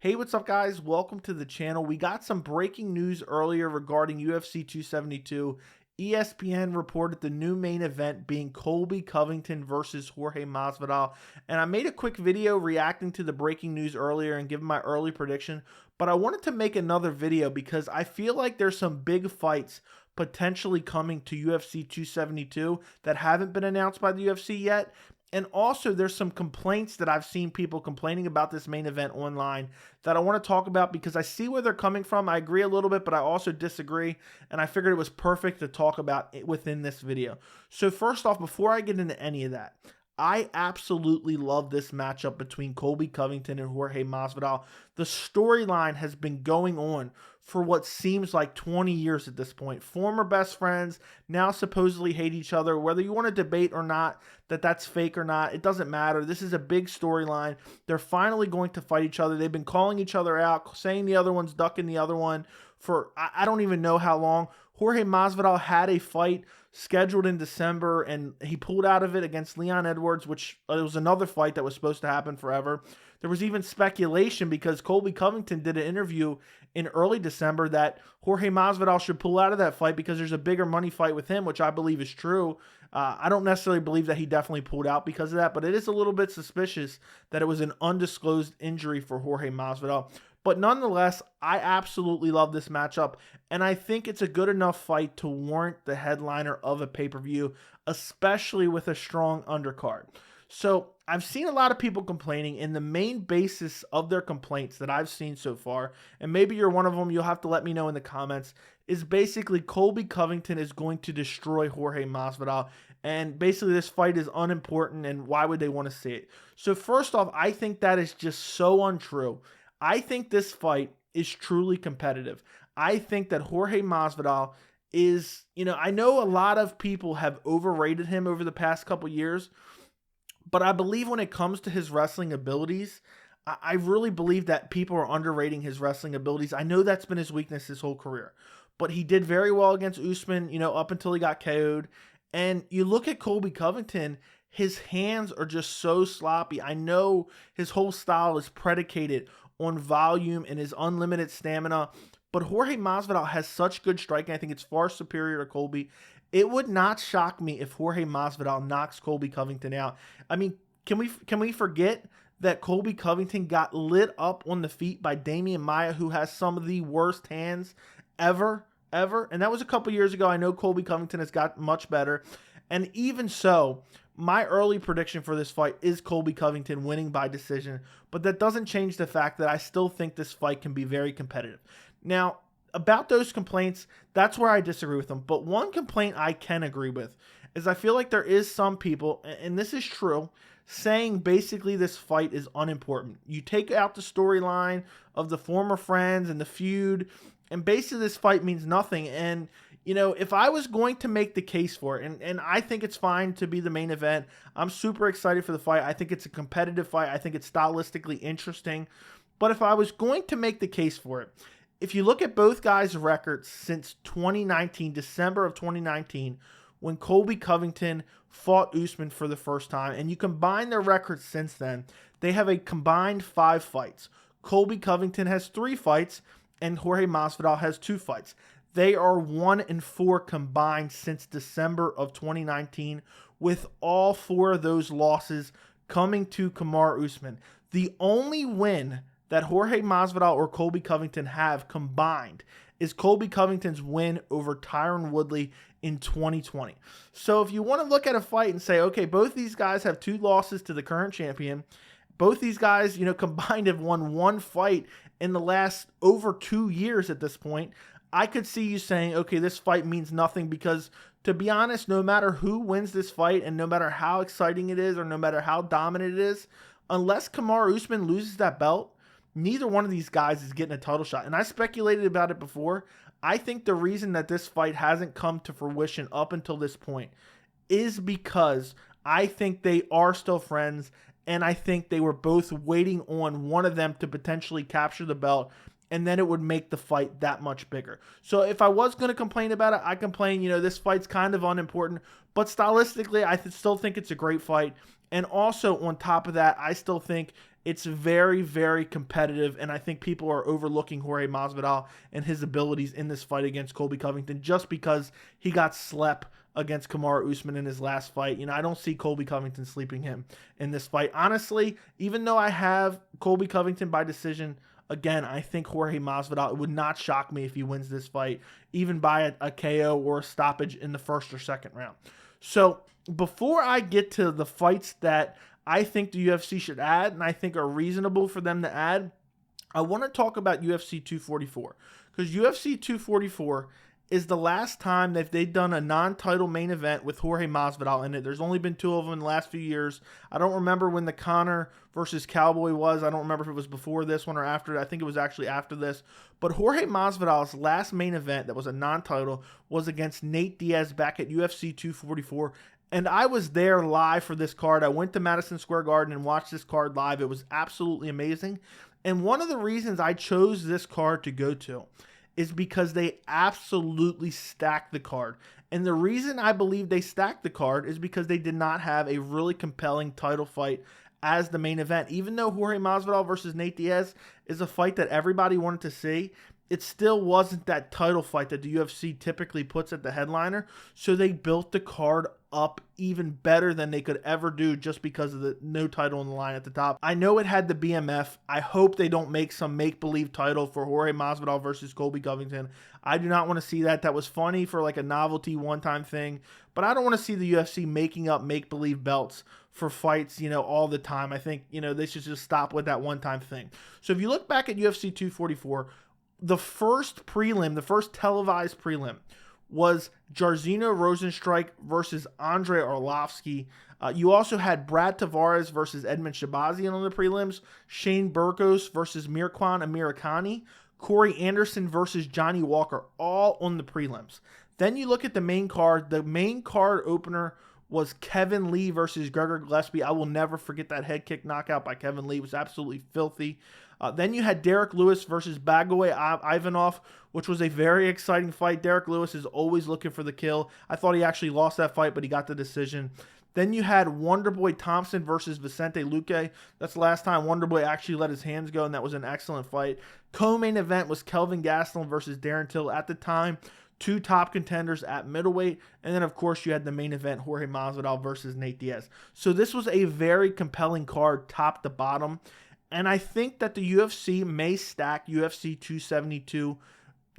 Hey, what's up, guys? Welcome to the channel. We got some breaking news earlier regarding UFC 272. ESPN reported the new main event being Colby Covington versus Jorge Masvidal. And I made a quick video reacting to the breaking news earlier and giving my early prediction. But I wanted to make another video because I feel like there's some big fights potentially coming to UFC 272 that haven't been announced by the UFC yet. And also, there's some complaints that I've seen people complaining about this main event online that I want to talk about because I see where they're coming from. I agree a little bit, but I also disagree. And I figured it was perfect to talk about it within this video. So first off, before I get into any of that, I absolutely love this matchup between Colby Covington and Jorge Masvidal. The storyline has been going on for what seems like 20 years at this point. Former best friends now supposedly hate each other. Whether you want to debate or not that that's fake or not, it doesn't matter. This is a big storyline. They're finally going to fight each other. They've been calling each other out, saying the other one's ducking the other one for I don't even know how long. Jorge Masvidal had a fight scheduled in December, and he pulled out of it against Leon Edwards, which it was another fight that was supposed to happen forever. There was even speculation because Colby Covington did an interview in early December that Jorge Masvidal should pull out of that fight because there's a bigger money fight with him, which I believe is true. I don't necessarily believe that he definitely pulled out because of that, but it is a little bit suspicious that it was an undisclosed injury for Jorge Masvidal. But nonetheless, I absolutely love this matchup, and I think it's a good enough fight to warrant the headliner of a pay-per-view, especially with a strong undercard. So I've seen a lot of people complaining, and the main basis of their complaints that I've seen so far, and maybe you're one of them, you'll have to let me know in the comments, is basically Colby Covington is going to destroy Jorge Masvidal, and basically this fight is unimportant, and why would they want to see it? So first off, I think that is just so untrue. I think this fight is truly competitive. I think that Jorge Masvidal is, I know a lot of people have overrated him over the past couple years, but I believe when it comes to his wrestling abilities, I really believe that people are underrating his wrestling abilities. I know that's been his weakness his whole career, but he did very well against Usman, up until he got KO'd. And you look at Colby Covington, his hands are just so sloppy. I know his whole style is predicated on volume and his unlimited stamina, but Jorge Masvidal has such good striking. I think it's far superior to Colby. It would not shock me if Jorge Masvidal knocks Colby Covington out. I mean, can we forget that Colby Covington got lit up on the feet by Damian Maia, who has some of the worst hands ever? And that was a couple years ago. I know Colby Covington has got much better. And even so, my early prediction for this fight is Colby Covington winning by decision, but that doesn't change the fact that I still think this fight can be very competitive. Now, about those complaints, that's where I disagree with them. But one complaint I can agree with is I feel like there is some people, and this is true, saying basically this fight is unimportant. You take out the storyline of the former friends and the feud, and basically this fight means nothing. And if I was going to make the case for it, and I think it's fine to be the main event, I'm super excited for the fight. I think it's a competitive fight. I think it's stylistically interesting. But if I was going to make the case for it, if you look at both guys' records since 2019, December of 2019, when Colby Covington fought Usman for the first time, and you combine their records since then, they have a combined 5 fights. Colby Covington has 3 fights, and Jorge Masvidal has 2 fights. They are 1-4 combined since December of 2019, with all 4 of those losses coming to Kamaru Usman. The only win that Jorge Masvidal or Colby Covington have combined is Colby Covington's win over Tyron Woodley in 2020. So if you want to look at a fight and say, okay, both these guys have 2 losses to the current champion, both these guys, combined have won 1 fight in the last over 2 years at this point, I could see you saying, okay, this fight means nothing because, to be honest, no matter who wins this fight and no matter how exciting it is or no matter how dominant it is, unless Kamaru Usman loses that belt, neither one of these guys is getting a title shot. And I speculated about it before. I think the reason that this fight hasn't come to fruition up until this point is because I think they are still friends, and I think they were both waiting on one of them to potentially capture the belt, and then it would make the fight that much bigger. So if I was going to complain about it, I complain, this fight's kind of unimportant, but stylistically, I still think it's a great fight. And also on top of that, I still think it's very, very competitive, and I think people are overlooking Jorge Masvidal and his abilities in this fight against Colby Covington just because he got slept against Kamaru Usman in his last fight. You know, I don't see Colby Covington sleeping him in this fight. Honestly, even though I have Colby Covington by decision, again, I think Jorge Masvidal, it would not shock me if he wins this fight, even by a KO or a stoppage in the first or second round. So before I get to the fights that I think the UFC should add and I think are reasonable for them to add, I want to talk about UFC 244, because UFC 244 is the last time that they've done a non-title main event with Jorge Masvidal in it. There's only been 2 of them in the last few years. I don't remember when the Conor versus Cowboy was. I don't remember if it was before this one or after. I think it was actually after this. But Jorge Masvidal's last main event that was a non-title was against Nate Diaz back at UFC 244. And I was there live for this card. I went to Madison Square Garden and watched this card live. It was absolutely amazing. And one of the reasons I chose this card to go to is because they absolutely stacked the card. And the reason I believe they stacked the card is because they did not have a really compelling title fight as the main event. Even though Jorge Masvidal versus Nate Diaz is a fight that everybody wanted to see, it still wasn't that title fight that the UFC typically puts at the headliner. So they built the card up even better than they could ever do just because of the no title on the line at the top. I know it had the BMF. I hope they don't make some make-believe title for Jorge Masvidal versus Colby Covington. I do not want to see that. That was funny for like a novelty one-time thing, but I don't want to see the UFC making up make-believe belts for fights, you know, all the time. I think, you know, they should just stop with that one-time thing. So if you look back at UFC 244, the first prelim, the first televised prelim, was Jairzinho Rozenstruik versus Andrei Arlovski. You also had Brad Tavares versus Edmund Shabazian on the prelims, Shane Burgos versus Mirkwan Amirkhani, Corey Anderson versus Johnny Walker, all on the prelims. Then you look at the main card. The main card opener was Kevin Lee versus Gregor Gillespie. I will never forget that head kick knockout by Kevin Lee. It was absolutely filthy. Then you had Derek Lewis versus Bagoy Ivanov, which was a very exciting fight. Derek Lewis is always looking for the kill. I thought he actually lost that fight, but he got the decision. Then you had Wonderboy Thompson versus Vicente Luque. That's the last time Wonderboy actually let his hands go, and that was an excellent fight. Co-main event was Kelvin Gastelum versus Darren Till. At the time, 2 top contenders at middleweight. And then, of course, you had the main event, Jorge Masvidal versus Nate Diaz. So this was a very compelling card, top to bottom. And I think that the UFC may stack UFC 272,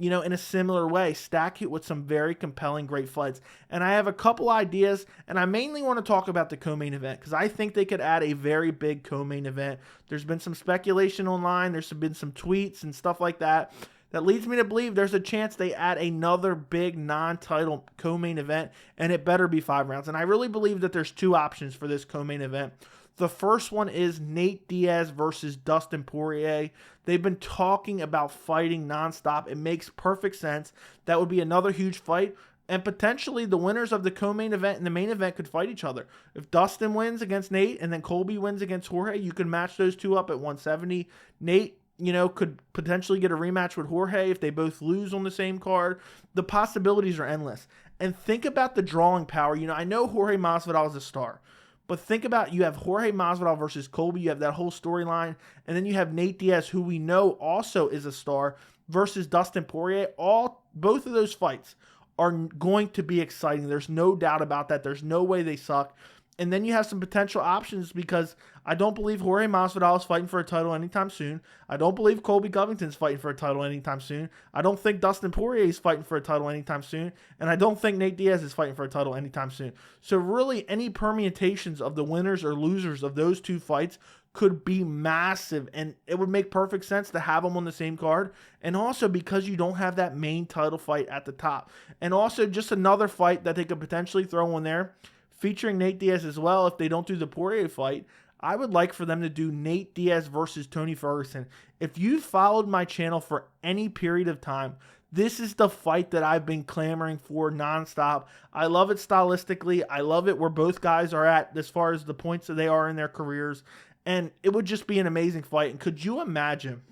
you know, in a similar way. Stack it with some very compelling, great fights. And I have a couple ideas, and I mainly want to talk about the co-main event because I think they could add a very big co-main event. There's been some speculation online. There's been some tweets and stuff like that leads me to believe there's a chance they add another big non-title co-main event, and it better be 5 rounds. And I really believe that there's 2 options for this co-main event. The first one is Nate Diaz versus Dustin Poirier. They've been talking about fighting nonstop. It makes perfect sense. That would be another huge fight. And potentially the winners of the co-main event and the main event could fight each other. If Dustin wins against Nate and then Colby wins against Jorge, you can match those 2 up at 170. Nate, you know, could potentially get a rematch with Jorge if they both lose on the same card. The possibilities are endless. And think about the drawing power. You know, I know Jorge Masvidal is a star. But think about, you have Jorge Masvidal versus Colby, you have that whole storyline, and then you have Nate Diaz, who we know also is a star, versus Dustin Poirier. Both of those fights are going to be exciting. There's no doubt about that. There's no way they suck. And then you have some potential options because I don't believe Jorge Masvidal is fighting for a title anytime soon. I don't believe Colby Covington's fighting for a title anytime soon. I don't think Dustin Poirier is fighting for a title anytime soon. And I don't think Nate Diaz is fighting for a title anytime soon. So really, any permutations of the winners or losers of those 2 fights could be massive. And it would make perfect sense to have them on the same card. And also because you don't have that main title fight at the top. And also just another fight that they could potentially throw in there, featuring Nate Diaz as well. If they don't do the Poirier fight, I would like for them to do Nate Diaz versus Tony Ferguson. If you followed my channel for any period of time, this is the fight that I've been clamoring for nonstop. I love it stylistically. I love it where both guys are at as far as the points that they are in their careers. And it would just be an amazing fight. And could you imagine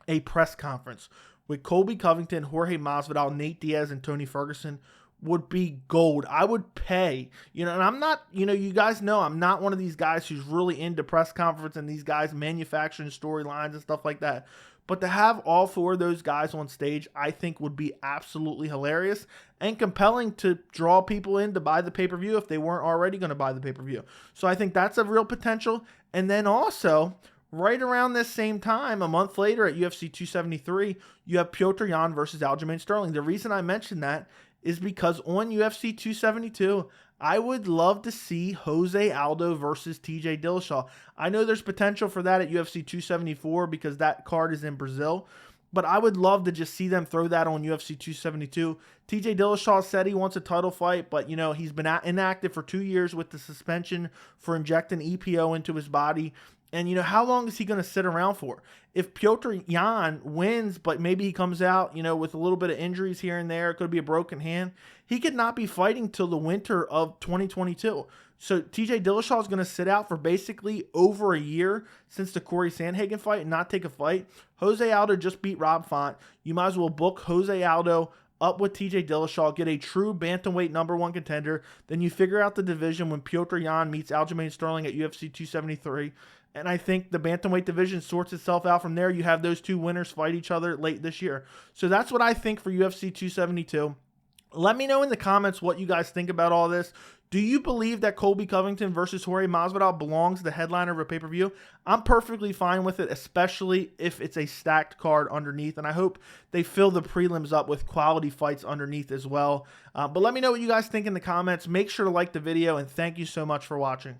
a press conference with Colby Covington, Jorge Masvidal, Nate Diaz, and Tony Ferguson? would be gold. I would pay, and I'm not, you guys know I'm not one of these guys who's really into press conference and these guys manufacturing storylines and stuff like that. But to have all four of those guys on stage, I think would be absolutely hilarious and compelling to draw people in to buy the pay-per-view if they weren't already going to buy the pay-per-view. So I think that's a real potential. And then also, right around this same time, a month later at UFC 273, you have Petr Yan versus Aljamain Sterling. The reason I mentioned that is because on UFC 272, I would love to see Jose Aldo versus TJ Dillashaw. I know there's potential for that at UFC 274 because that card is in Brazil, but I would love to just see them throw that on UFC 272. TJ Dillashaw said he wants a title fight, but he's been inactive for 2 years with the suspension for injecting EPO into his body. And, how long is he going to sit around for? If Petr Yan wins, but maybe he comes out, with a little bit of injuries here and there, it could be a broken hand, he could not be fighting till the winter of 2022. So TJ Dillashaw is going to sit out for basically over a year since the Corey Sandhagen fight and not take a fight. Jose Aldo just beat Rob Font. You might as well book Jose Aldo up with TJ Dillashaw, get a true bantamweight #1 contender. Then you figure out the division when Petr Yan meets Aljamain Sterling at UFC 273. And I think the bantamweight division sorts itself out from there. You have those two winners fight each other late this year. So that's what I think for UFC 272. Let me know in the comments what you guys think about all this. Do you believe that Colby Covington versus Jorge Masvidal belongs the headliner of a pay-per-view? I'm perfectly fine with it, especially if it's a stacked card underneath. And I hope they fill the prelims up with quality fights underneath as well. But let me know what you guys think in the comments. Make sure to like the video, and thank you so much for watching.